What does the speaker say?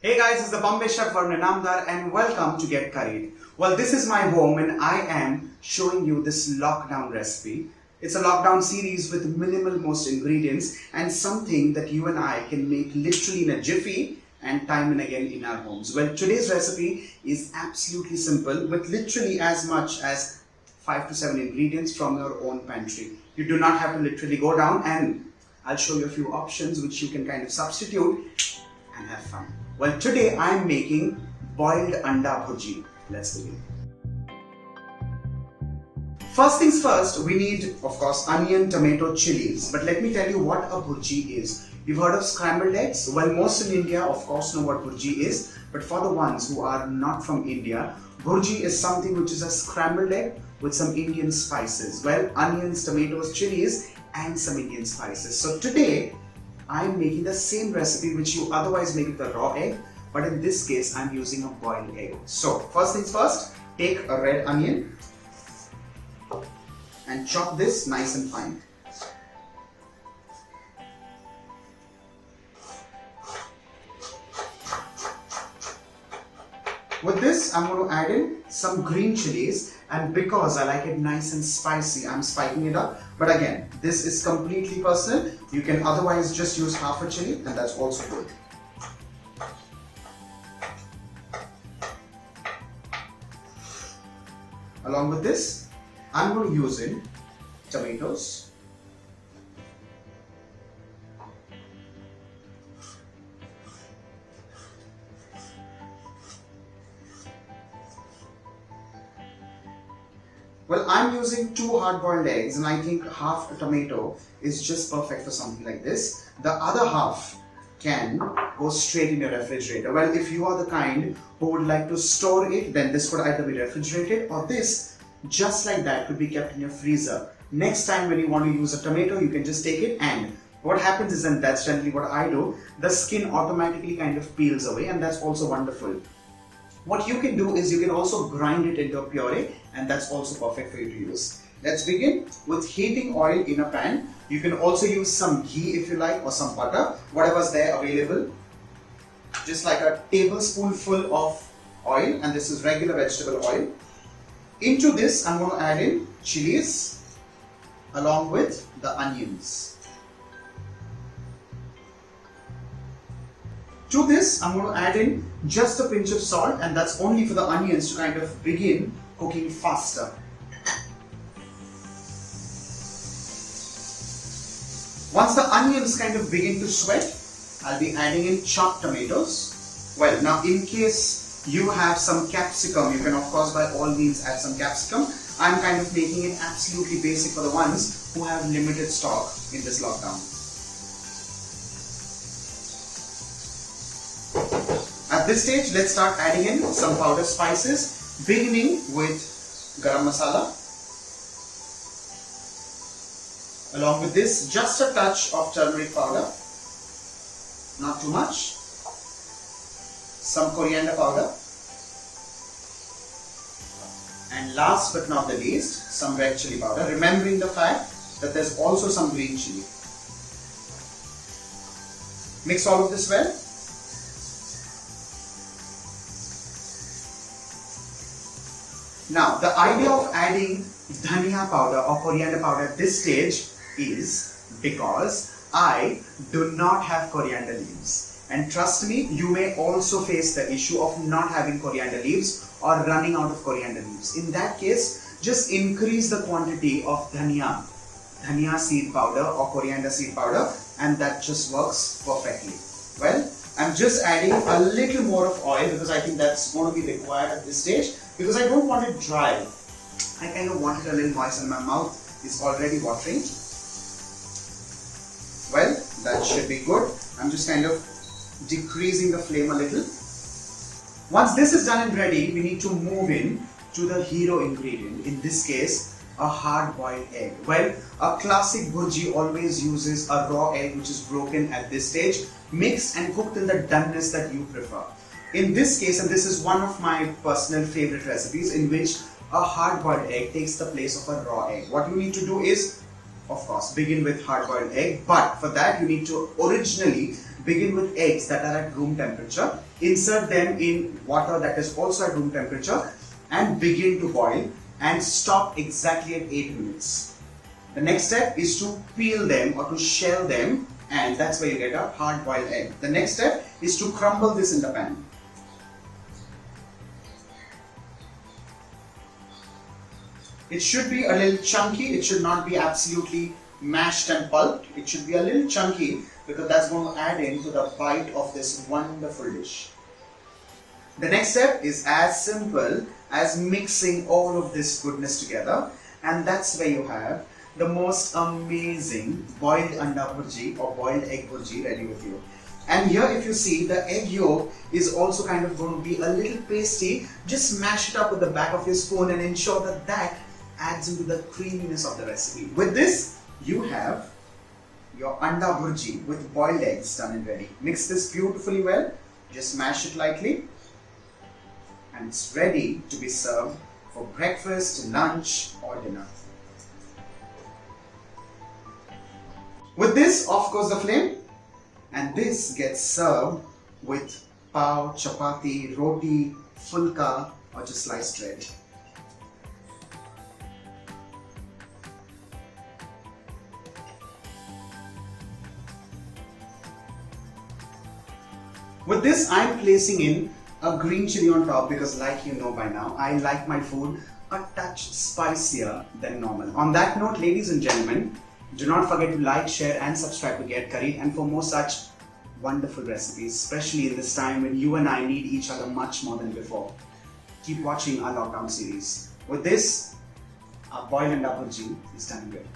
Hey guys, it's the Bombay chef Varun Inamdar and welcome to Get Curried. Well, this is my home and I am showing you this lockdown recipe. It's a lockdown series with minimal most ingredients and something that you and I can make literally in a jiffy and time and again in our homes. Well, today's recipe is absolutely simple with literally as much as 5 to 7 ingredients from your own pantry. You do not have to literally go down, and I'll show you a few options which you can kind of substitute and have fun. Well, today I am making boiled anda bhurji. Let's begin. First things first, we need, of course, onion, tomato, chilies. But let me tell you what a bhurji is. You've heard of scrambled eggs? Well, most in India, of course, know what bhurji is. But for the ones who are not from India, bhurji is something which is a scrambled egg with some Indian spices. Well, onions, tomatoes, chilies, and some Indian spices. So today, I'm making the same recipe which you otherwise make with a raw egg, but in this case I'm using a boiled egg. So first things first, take a red onion and chop this nice and fine. With this I'm going to add in some green chilies, and because I like it nice and spicy, I'm spiking it up. But again, this is completely personal. You can otherwise just use half a chili and that's also good. Along with this, I'm going to use in tomatoes. Well, I'm using 2 hard-boiled eggs and I think half a tomato is just perfect for something like this. The other half can go straight in your refrigerator. Well, if you are the kind who would like to store it, then this could either be refrigerated or this, just like that, could be kept in your freezer. Next time when you want to use a tomato, you can just take it, and what happens is, and that's generally what I do, the skin automatically kind of peels away, and that's also wonderful. What you can do is you can also grind it into a puree, and that's also perfect for you to use. Let's begin with heating oil in a pan. You can also use some ghee if you like, or some butter, whatever's there available. Just like a tablespoonful of oil, and this is regular vegetable oil. Into this I'm going to add in chilies along with the onions. To this, I'm going to add in just a pinch of salt, and that's only for the onions to kind of begin cooking faster. Once the onions kind of begin to sweat, I'll be adding in chopped tomatoes. Well, now in case you have some capsicum, you can of course by all means add some capsicum. I'm kind of making it absolutely basic for the ones who have limited stock in this lockdown. At this stage, let's start adding in some powder spices, beginning with Garam Masala. Along with this, just a touch of Turmeric Powder, not too much. Some Coriander Powder. And last but not the least, some Red Chilli Powder, remembering the fact that there's also some Green Chilli. Mix all of this well. Now, the idea of adding dhania powder or coriander powder at this stage is because I do not have coriander leaves. And trust me, you may also face the issue of not having coriander leaves or running out of coriander leaves. In that case, just increase the quantity of dhania seed powder or coriander seed powder, and that just works perfectly. Well, I'm just adding a little more of oil because I think that's going to be required at this stage, because I don't want it dry. I kind of want it a little moist, and my mouth is already watering. Well, that should be good. I'm just kind of decreasing the flame a little. Once this is done and ready, we need to move in to the hero ingredient. In this case, a hard-boiled egg. Well, a classic bhurji always uses a raw egg which is broken at this stage, mixed and cooked in the doneness that you prefer. In this case, and this is one of my personal favorite recipes in which a hard-boiled egg takes the place of a raw egg. What you need to do is of course, begin with hard-boiled egg, but for that you need to originally begin with eggs that are at room temperature, insert them in water that is also at room temperature and begin to boil and stop exactly at 8 minutes. The next step is to peel them or to shell them, and that's where you get a hard-boiled egg. The next step is to crumble this in the pan. It should be a little chunky, it should not be absolutely mashed and pulped. It should be a little chunky because that's going to add into the bite of this wonderful dish. The next step is as simple as mixing all of this goodness together, and that's where you have the most amazing boiled anda bhurji or boiled egg bhurji ready with you. And here if you see, the egg yolk is also kind of going to be a little pasty. Just mash it up with the back of your spoon and ensure that that adds into the creaminess of the recipe. With this, you have your anda bhurji with boiled eggs done and ready. Mix this beautifully well, just mash it lightly, and it's ready to be served for breakfast, lunch or dinner. With this, off goes the flame, and this gets served with pav, chapati, roti, fulka or just sliced bread. With this, I am placing in a green chili on top because, like you know by now, I like my food a touch spicier than normal. On that note, ladies and gentlemen, do not forget to like, share and subscribe to Get Curried, and for more such wonderful recipes, especially in this time when you and I need each other much more than before. Keep watching our lockdown series. With this, our boiled anda bhurji is done good.